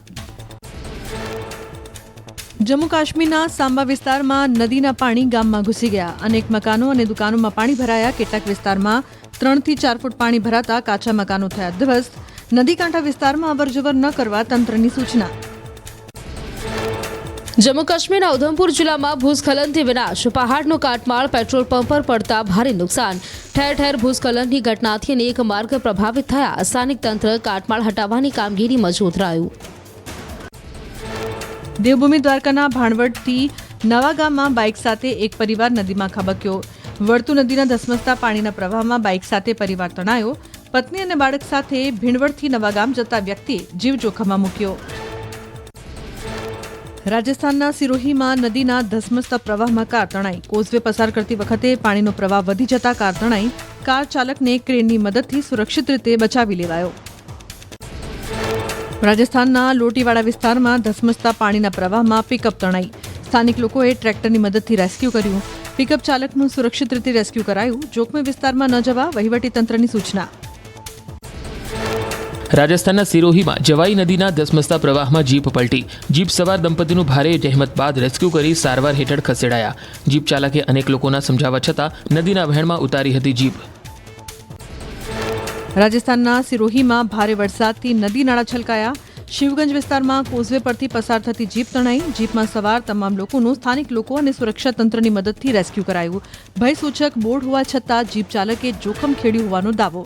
જમ્મુ કાશ્મીરના સાંબા વિસ્તારમાં નદીના પાણી ગામમાં ઘૂસી ગયા. અનેક મકાનો અને દુકાનોમાં પાણી ભરાયા. કેટલાક વિસ્તારમાં 3 થી 4 ફૂટ પાણી ભરાતા કાચા મકાનો થયા ધ્વસ્ત. નદી કાંઠા વિસ્તારમાં અવરજવર ન કરવા તંત્રની સૂચના. જમ્મુ કાશ્મીરના ઉધમપુર જિલ્લામાં ભૂસ્ખલનથી વિનાશ. પહાડનો કાટમાળ પેટ્રોલ પંપ પર પડતા ભારે નુકસાન. ઠેર ઠેર ભૂસ્ખલનની ઘટનાથી અનેક માર્ગ પ્રભાવિત થયા. સ્થાનિક તંત્ર કાટમાળ હટાવવાની કામગીરીમાં જોતરાયું. દેવભૂમિ દ્વારકાના ભાણવડથી નવા ગામમાં બાઇક સાથે એક પરિવાર નદીમાં ખબક્યો. વળતુ નદીના ધસમસતા પાણીના પ્રવાહમાં બાઇક સાથે પરિવાર તણાયો. પત્ની અને બાળક સાથે ભીણવડથી નવા ગામ જતા વ્યક્તિએ જીવ જોખમમાં મૂક્યો. રાજસ્થાનના સિરોહીમાં નદીના ધસમસતા પ્રવાહમાં કાર તણાઈ. કોઝવે પસાર કરતી વખતે પાણીનો પ્રવાહ વધી જતા કાર તણાઈ. કાર ચાલકને ક્રેનની મદદથી સુરક્ષિત રીતે બચાવી લેવાયો. રાજસ્થાનના લોટીવાડા વિસ્તારમાં ધસમસતા પાણીના પ્રવાહમાં પિકઅપ તણાઈ. સ્થાનિક લોકોએ ટ્રેક્ટરની મદદથી રેસ્ક્યુ કર્યું. પિકઅપ ચાલકનું સુરક્ષિત રીતે રેસ્ક્યુ કરાયું. જોખમી વિસ્તારમાં ન જવા વહીવટીતંત્રની સૂચના. રાજસ્થાનના સિરોહીમાં જવાઈ નદીના ધસમસતા પ્રવાહમાં જીપ પલટી. જીપ સવાર દંપતીનું ભારે જહેમત બાદ રેસ્ક્યુ કરી સારવાર હેઠળ ખસેડાયા. જીપ ચાલકે અનેક લોકોના સમજાવવા છતાં નદીના વહેણમાં ઉતારી હતી જીપ. રાજસ્થાનના સિરોહીમાં ભારે વરસાદથી નદી નાળા છલકાયા. શિવગંજ વિસ્તારમાં કોઝવે પરથી પસાર થતી જીપ તણાઈ. જીપમાં સવાર તમામ લોકોનું સ્થાનિક લોકો અને સુરક્ષા તંત્રની મદદથી રેસ્ક્યુ કરાયું. ભયસૂચક બોર્ડ હોવા છતાં જીપ ચાલકે જોખમ ખેડ્યું હોવાનો દાવો.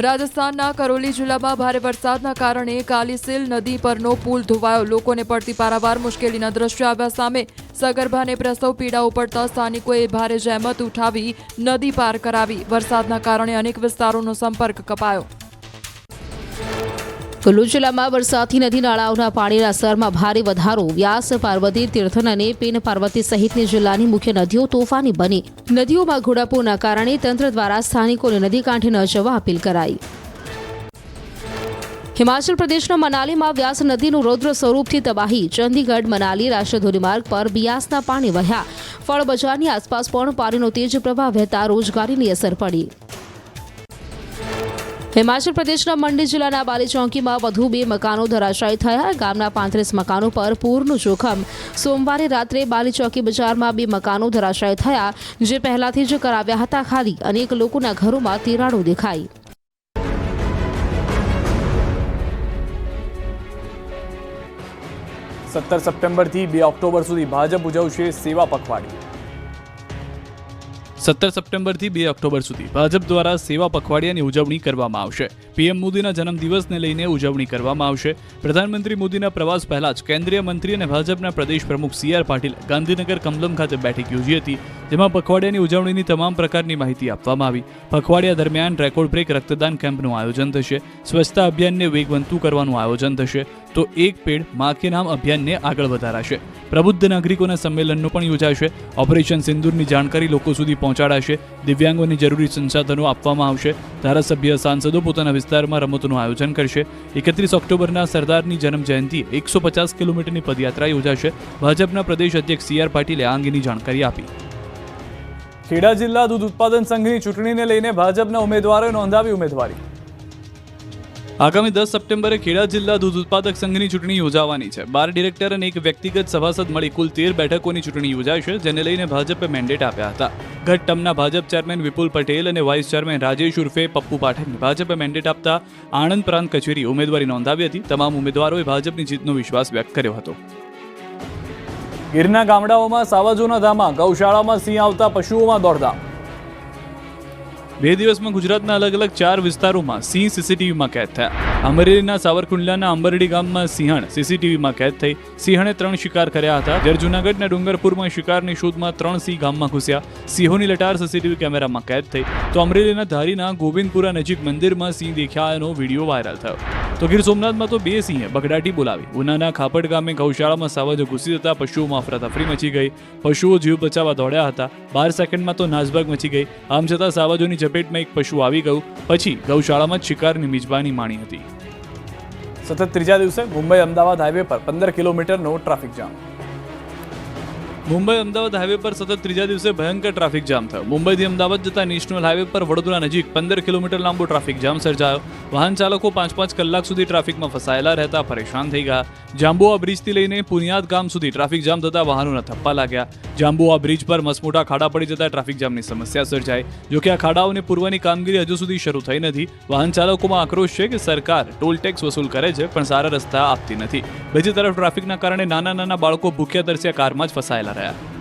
રાજસ્થાનના કરોલી જિલ્લામાં ભારે વરસાદના કારણે કાલીસીલ નદી પરનો પુલ ધોવાયો. લોકોને પડતી પારાવાર મુશ્કેલીના દ્રશ્યો આવ્યા સામે. સગર્ભાને પ્રસવ પીડાઓ પડતા સ્થાનિકોએ ભારે જહેમત ઉઠાવી નદી પાર કરાવી. વરસાદના કારણે અનેક વિસ્તારોનો સંપર્ક કપાયો. કુલ્લુ જિલ્લામાં વરસાદથી નદી નાળાઓના પાણીના સ્તરમાં ભારે વધારો. વ્યાસ, પાર્વતી, તીર્થન અને પેન પાર્વતી સહિતની જિલ્લાની મુખ્ય નદીઓ તોફાની બની. નદીઓમાં ઘોડાપૂરના કારણે તંત્ર દ્વારા સ્થાનિકોને નદી કાંઠે ન જવા અપીલ કરાઈ. હિમાચલ પ્રદેશના મનાલીમાં વ્યાસ નદીનું રૌદ્ર સ્વરૂપથી તબાહી. ચંદીગઢ મનાલી રાષ્ટ્રીય ધોરીમાર્ગ પર બિયાસના પાણી વહ્યા. ફળ બજારની આસપાસ પણ પાણીનો તેજ પ્રવાહ વહેતા રોજગારીની અસર પડી. હિમાચલ પ્રદેશના મંડી જિલ્લાના બાલી ચોકીમાં વધુ 2 મકાનો ધરાશાયી થયા. ગામના 35 મકાનો પર પૂરનું જોખમ. સોમવારે રાત્રે બાલી ચોકી બજારમાં 2 મકાનો ધરાશાયી થયા, જે પહેલાથી જ કરાવ્યા હતા ખાલી. અનેક લોકોના ઘરોમાં તિરાડો દેખાઈ. સત્તર સપ્ટેમ્બરથી 2 ઓક્ટોબર સુધી ભાજપ ઉજવશે સેવા પખવાડિયું. 17 સપ્ટેમ્બરથી 2 ઓક્ટોબર સુધી ભાજપ દ્વારા સેવા પખવાડિયાની ઉજવણી કરવામાં આવશે. પીએમ મોદીના જન્મદિવસને લઈને ઉજવણી કરવામાં આવશે. પ્રધાનમંત્રી મોદીના પ્રવાસ પહેલા જ કેન્દ્રીય મંત્રી અને ભાજપના પ્રદેશ પ્રમુખ CR પાટીલ ગાંધીનગર કમલમ ખાતે બેઠક યોજી હતી, જેમાં પખવાડિયાની ઉજવણીની તમામ પ્રકારની માહિતી આપવામાં આવી. પખવાડિયા દરમિયાન રેકોર્ડ બ્રેક રક્તદાન કેમ્પનું આયોજન થશે. સ્વચ્છતા અભિયાનને વેગવંતું કરવાનું આયોજન થશે, તો એક પેડ માં કે નામ અભિયાનને આગળ વધારાશે. પ્રબુદ્ધ નાગરિકોના સંમેલનનો પણ યોજાશે. ઓપરેશન સિંદૂરની જાણકારી લોકો સુધી પહોંચાડાશે. દિવ્યાંગોને જરૂરી સંસાધનો આપવામાં આવશે. ધારાસભ્ય, સાંસદો પોતાના વિસ્તારમાં રમતોનું આયોજન કરશે. 31 ઓક્ટોબરના સરદારની જન્મ જયંતિએ 150 કિલોમીટરની પદયાત્રા યોજાશે. ભાજપના પ્રદેશ અધ્યક્ષ CR પાટીલે આ અંગેની જાણકારી આપી. ખેડા જિલ્લા દૂધ ઉત્પાદન સંઘની ચૂંટણીને લઈને ભાજપના ઉમેદવારોએ નોંધાવી ઉમેદવારી. આગામી 10 સપ્ટેમ્બરે ખેડા જિલ્લા દૂધ ઉત્પાદક સંઘની ચૂંટણી યોજાવાની છે. 12 ડિરેક્ટર અને એક વ્યક્તિગત સભાસદ મળી કુલ 13 બેઠકોની ચૂંટણી યોજાશે, જેને લઈને ભાજપે મેન્ડેટ આપ્યા હતા. ગત ટર્મના ભાજપ ચેરમેન વિપુલ પટેલ અને વાઇસ ચેરમેન રાજેશ ઉર્ફે પપ્પુ પાઠકને ભાજપે મેન્ડેટ આપતા આણંદ પ્રાંત કચેરી ઉમેદવારી નોંધાવી હતી. તમામ ઉમેદવારોએ ભાજપની જીતનો વિશ્વાસ વ્યક્ત કર્યો હતો. ગીરના ગામડાઓમાં સાવજોના ધામા, ગૌશાળામાં સિંહ આવતા પશુઓમાં દોડધામ. 2 દિવસમાં ગુજરાતના અલગ અલગ 4 વિસ્તારોમાં સિંહ સીસીટીવીમાં કેદ થયા. અમરેલીના સાવરકુંડલાના અંબરડી ગામમાં સિંહણ સીસીટીવીમાં કેદ થઈ. સિંહણે 3 શિકાર કર્યા હતા. જ્યારે જૂનાગઢના ડુંગરપુરમાં શિકારની શોધમાં 3 સિંહ ગામમાં ઘૂસ્યા. સિંહોની લટાર સીસીટીવી કેમેરામાં કેદ થઈ. તો અમરેલીના ધારીના ગોવિંદપુરા નજીક મંદિરમાં સિંહ દેખાયાનો વિડીયો વાયરલ થયો. તો ગીર સોમનાથમાં તો 2 સિંહે બગડાટી બોલાવી. ઉનાના ખાપડ ગામે ગૌશાળામાં સાવજો ઘૂસી જતા પશુઓમાં અફરાતફરી મચી ગઈ. પશુઓ જીવ બચાવવા દોડ્યા હતા. 12 સેકન્ડમાં તો નાસભાગ મચી ગઈ. આમ છતાં સાવજોની ઝપેટમાં એક પશુ આવી ગયું. પછી ગૌશાળામાં જ શિકારની મિજબાની માણી હતી. સતત ત્રીજા દિવસે મુંબઈ અમદાવાદ હાઈવે પર 15 કિલોમીટરનો traffic jam. Mumbai Ahmedabad highway પર સતત ત્રીજા દિવસે ભયંકર ટ્રાફિક જામ થયો. મુંબઈથી અમદાવાદ જતા નેશનલ હાઈવે પર વડોદરા નજીક 15 કિલોમીટર લાંબો ટ્રાફિક જામ સર્જાયો. વાહન ચાલકો 5-5 કલાક સુધી ટ્રાફિકમાં ફસાયેલા રહેતા પરેશાન થઈ ગયા. જાંબુઆ બ્રિજથી લઈને પુનિયાદ ગામ સુધી ટ્રાફિક જામ થતા વાહનોના થપ્પા લાગ્યા. જાંબુઆ બ્રિજ પર મસમોટા ખાડા પડી જતા ટ્રાફિક જામની સમસ્યા સર્જાઈ. જોકે આ ખાડાઓને પૂરવાની કામગીરી હજુ સુધી શરૂ થઈ નથી. વાહન ચાલકોમાં આક્રોશ છે કે સરકાર ટોલ ટેક્સ વસૂલ કરે છે, પણ સારા રસ્તા આપતી નથી. બીજી તરફ ટ્રાફિકના કારણે નાના બાળકો ભૂખ્યા તરસ્યા કારમાં જ ફસાયેલા રહ્યા.